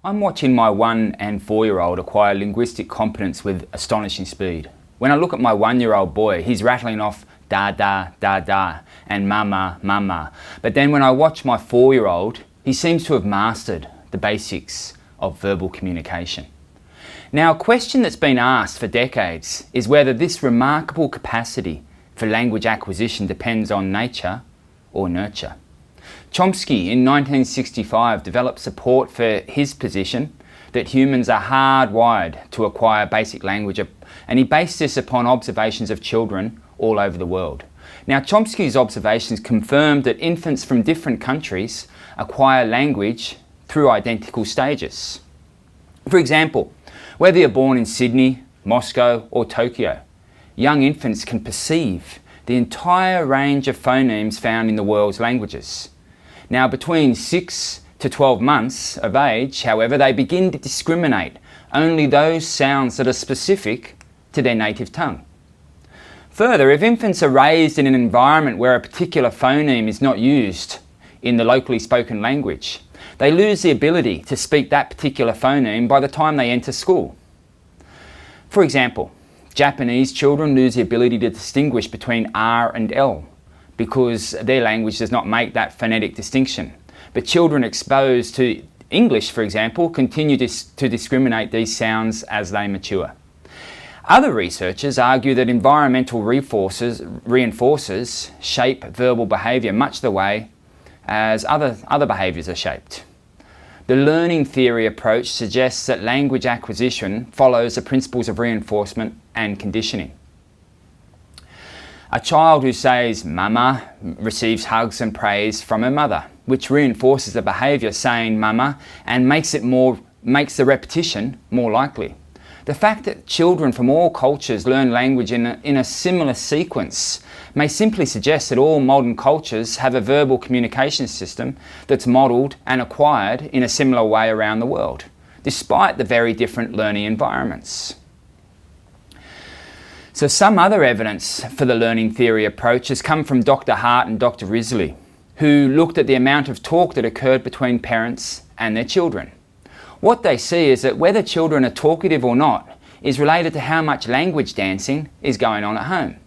I'm watching my 1 and 4-year-old acquire linguistic competence with astonishing speed. When I look at my 1-year-old boy, he's rattling off da da da da and mama mama. But then when I watch my 4-year-old, he seems to have mastered the basics of verbal communication. Now, a question that's been asked for decades is whether this remarkable capacity for language acquisition depends on nature or nurture. Chomsky in 1965 developed support for his position that humans are hardwired to acquire basic language, and he based this upon observations of children all over the world. Now, Chomsky's observations confirmed that infants from different countries acquire language through identical stages. For example, whether you're born in Sydney, Moscow or Tokyo, young infants can perceive the entire range of phonemes found in the world's languages. Now, between 6 to 12 months of age, however, they begin to discriminate only those sounds that are specific to their native tongue. Further, if infants are raised in an environment where a particular phoneme is not used in the locally spoken language, they lose the ability to speak that particular phoneme by the time they enter school. For example, Japanese children lose the ability to distinguish between R and L because their language does not make that phonetic distinction. But children exposed to English, for example, continue to discriminate these sounds as they mature. Other researchers argue that environmental reinforcers shape verbal behaviour much the way as other behaviours are shaped. The learning theory approach suggests that language acquisition follows the principles of reinforcement and conditioning. A child who says mama receives hugs and praise from her mother, which reinforces the behaviour saying mama and makes the repetition more likely. The fact that children from all cultures learn language in a similar sequence may simply suggest that all modern cultures have a verbal communication system that's modelled and acquired in a similar way around the world, despite the very different learning environments. So some other evidence for the learning theory approach has come from Dr. Hart and Dr. Risley, who looked at the amount of talk that occurred between parents and their children. What they see is that whether children are talkative or not is related to how much language dancing is going on at home.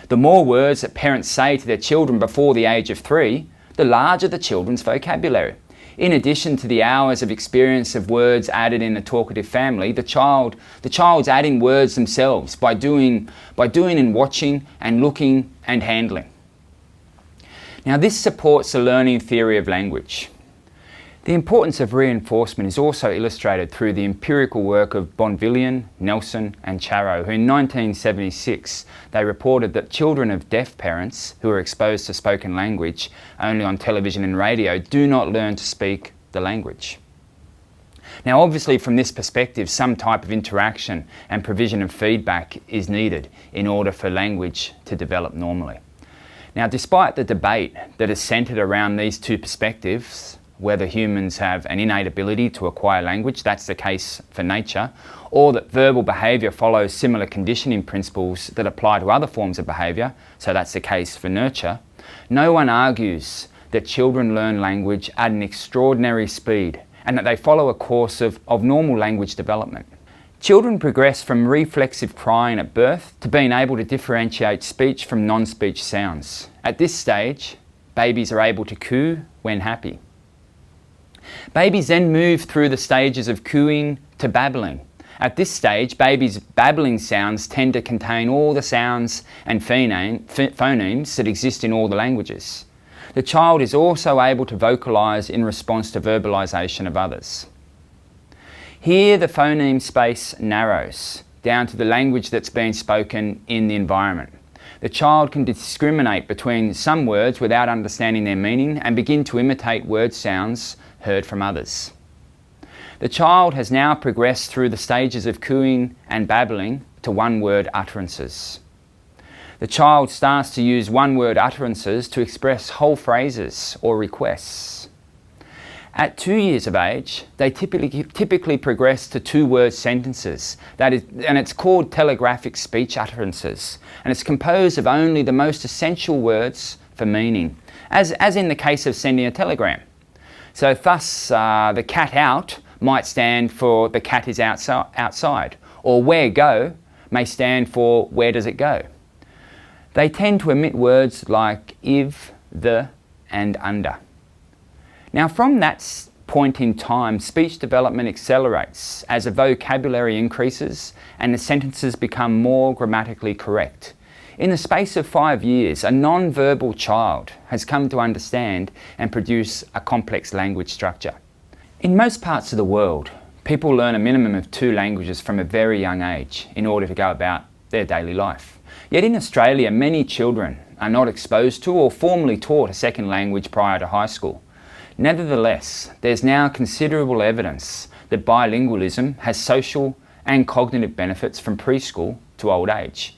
The more words that parents say to their children before the age of 3, the larger the children's vocabulary. In addition to the hours of experience of words added in a talkative family, the child's adding words themselves by doing and watching and looking and handling. Now, this supports the learning theory of language. The importance of reinforcement is also illustrated through the empirical work of Bonvillian, Nelson and Charrow, who in 1976 they reported that children of deaf parents who are exposed to spoken language only on television and radio do not learn to speak the language. Now, obviously from this perspective, some type of interaction and provision of feedback is needed in order for language to develop normally. Now, despite the debate that is centred around these two perspectives, whether humans have an innate ability to acquire language, that's the case for nature, or that verbal behaviour follows similar conditioning principles that apply to other forms of behaviour, so that's the case for nurture, no one argues that children learn language at an extraordinary speed and that they follow a course of normal language development. Children progress from reflexive crying at birth to being able to differentiate speech from non-speech sounds. At this stage, babies are able to coo when happy. Babies then move through the stages of cooing to babbling. At this stage, babies' babbling sounds tend to contain all the sounds and phonemes that exist in all the languages. The child is also able to vocalise in response to verbalisation of others. Here, the phoneme space narrows down to the language that's being spoken in the environment. The child can discriminate between some words without understanding their meaning and begin to imitate word sounds heard from others. The child has now progressed through the stages of cooing and babbling to one-word utterances. The child starts to use one-word utterances to express whole phrases or requests. At 2 years of age, they typically progress to two-word sentences, and it's called telegraphic speech utterances, and it's composed of only the most essential words for meaning, as in the case of sending a telegram. So thus, the cat out might stand for the cat is outside, or where go may stand for where does it go. They tend to omit words like if, the, and under. Now from that point in time, speech development accelerates as the vocabulary increases and the sentences become more grammatically correct. In the space of 5 years, a non-verbal child has come to understand and produce a complex language structure. In most parts of the world, people learn a minimum of 2 languages from a very young age in order to go about their daily life. Yet in Australia, many children are not exposed to or formally taught a second language prior to high school. Nevertheless, there's now considerable evidence that bilingualism has social and cognitive benefits from preschool to old age.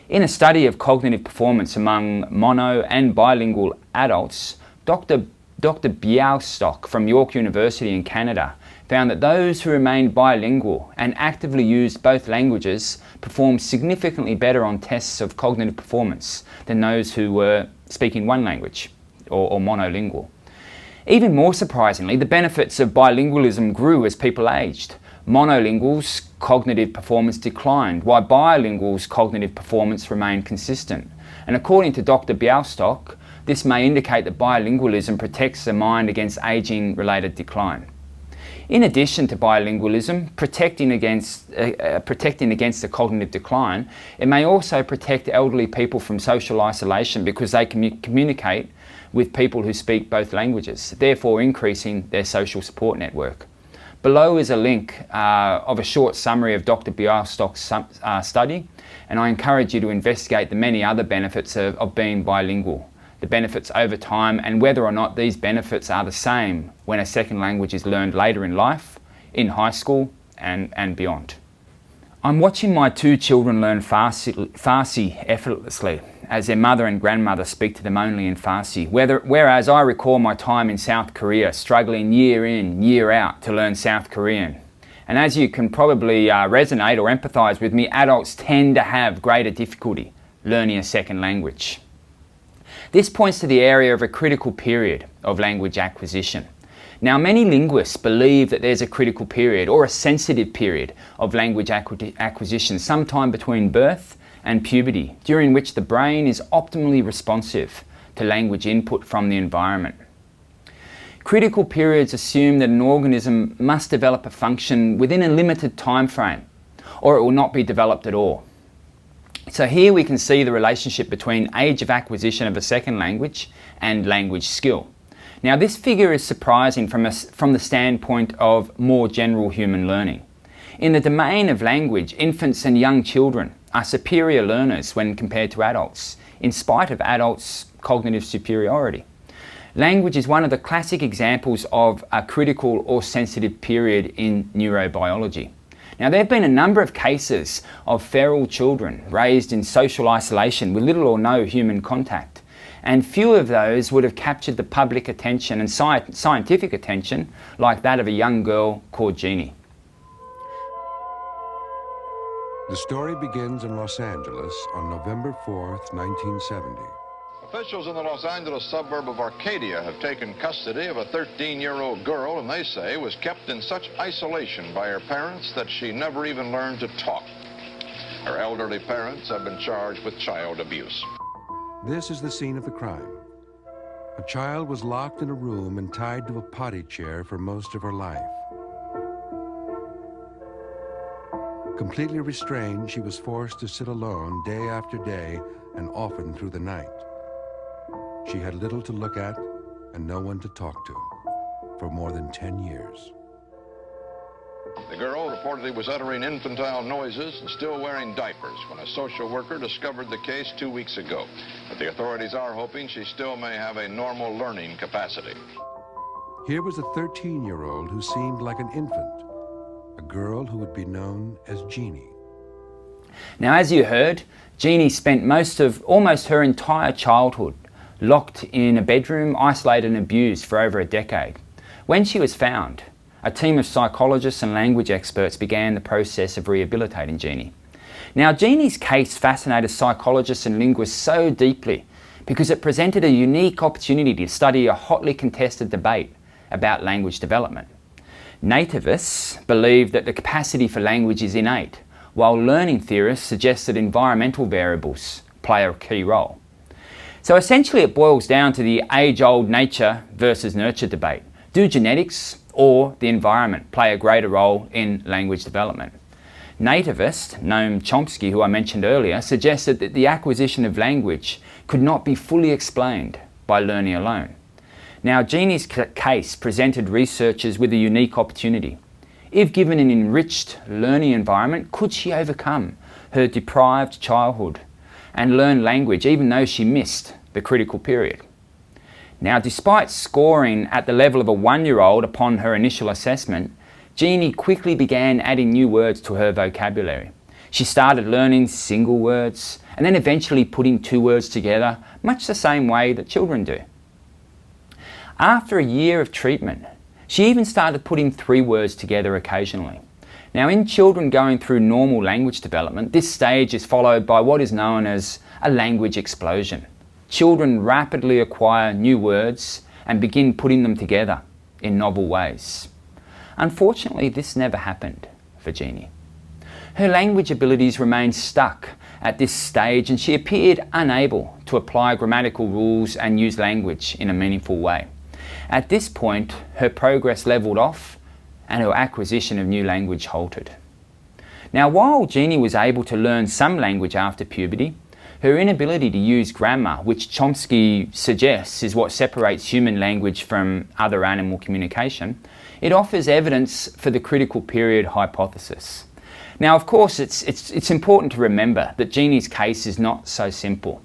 In a study of cognitive performance among mono and bilingual adults, Dr. Białystok from York University in Canada found that those who remained bilingual and actively used both languages performed significantly better on tests of cognitive performance than those who were speaking one language or monolingual. Even more surprisingly, the benefits of bilingualism grew as people aged. Monolinguals' cognitive performance declined, while bilinguals' cognitive performance remained consistent. And according to Dr. Białystok, this may indicate that bilingualism protects the mind against aging-related decline. In addition to bilingualism protecting against the cognitive decline, it may also protect elderly people from social isolation because they can communicate with people who speak both languages, therefore increasing their social support network. Below is a link of a short summary of Dr. Białystok's study, and I encourage you to investigate the many other benefits of being bilingual, the benefits over time, and whether or not these benefits are the same when a second language is learned later in life, in high school, and beyond. I'm watching my 2 children learn Farsi effortlessly as their mother and grandmother speak to them only in Farsi, whereas I recall my time in South Korea struggling year in, year out to learn South Korean. And as you can probably resonate or empathise with me, adults tend to have greater difficulty learning a second language. This points to the area of a critical period of language acquisition. Now, many linguists believe that there's a critical period or a sensitive period of language acquisition sometime between birth and puberty, during which the brain is optimally responsive to language input from the environment. Critical periods assume that an organism must develop a function within a limited time frame, or it will not be developed at all. So here we can see the relationship between age of acquisition of a second language and language skill. Now this figure is surprising from the standpoint of more general human learning. In the domain of language, infants and young children are superior learners when compared to adults, in spite of adults' cognitive superiority. Language is one of the classic examples of a critical or sensitive period in neurobiology. Now, there have been a number of cases of feral children raised in social isolation with little or no human contact, and few of those would have captured the public attention and scientific attention like that of a young girl called Jeannie. The story begins in Los Angeles on November 4th, 1970. Officials in the Los Angeles suburb of Arcadia have taken custody of a 13-year-old girl, and they say was kept in such isolation by her parents that she never even learned to talk. Her elderly parents have been charged with child abuse. This is the scene of the crime. A child was locked in a room and tied to a potty chair for most of her life. Completely restrained, she was forced to sit alone day after day and often through the night. She had little to look at and no one to talk to for more than 10 years. The girl reportedly was uttering infantile noises and still wearing diapers when a social worker discovered the case 2 weeks ago. But the authorities are hoping she still may have a normal learning capacity. Here was a 13-year-old who seemed like an infant, a girl who would be known as Jeannie. Now, as you heard, Jeannie spent almost her entire childhood locked in a bedroom, isolated and abused for over a decade. When she was found, a team of psychologists and language experts began the process of rehabilitating Jeannie. Now, Jeannie's case fascinated psychologists and linguists so deeply because it presented a unique opportunity to study a hotly contested debate about language development. Nativists believe that the capacity for language is innate, while learning theorists suggest that environmental variables play a key role. So essentially it boils down to the age-old nature versus nurture debate. Do genetics or the environment play a greater role in language development? Nativist Noam Chomsky, who I mentioned earlier, suggested that the acquisition of language could not be fully explained by learning alone. Now, Jeannie's case presented researchers with a unique opportunity. If given an enriched learning environment, could she overcome her deprived childhood and learn language even though she missed the critical period? Now, despite scoring at the level of a 1-year-old upon her initial assessment, Jeannie quickly began adding new words to her vocabulary. She started learning single words and then eventually putting 2 words together, much the same way that children do. After a year of treatment, she even started putting 3 words together occasionally. Now, in children going through normal language development, this stage is followed by what is known as a language explosion. Children rapidly acquire new words and begin putting them together in novel ways. Unfortunately, this never happened for Jeannie. Her language abilities remained stuck at this stage and she appeared unable to apply grammatical rules and use language in a meaningful way. At this point, her progress levelled off and her acquisition of new language halted. Now, while Jeannie was able to learn some language after puberty, her inability to use grammar, which Chomsky suggests is what separates human language from other animal communication, it offers evidence for the critical period hypothesis. Now, of course, it's important to remember that Jeannie's case is not so simple.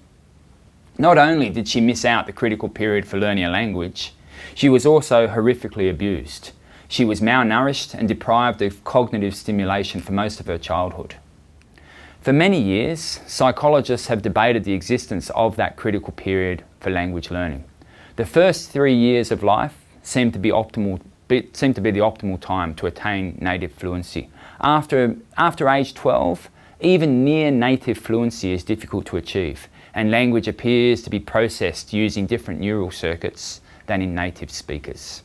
Not only did she miss out the critical period for learning a language, she was also horrifically abused. She was malnourished and deprived of cognitive stimulation for most of her childhood. For many years, psychologists have debated the existence of that critical period for language learning. The first 3 years of life seem to be the optimal time to attain native fluency. After age 12, even near native fluency is difficult to achieve, and language appears to be processed using different neural circuits than in native speakers.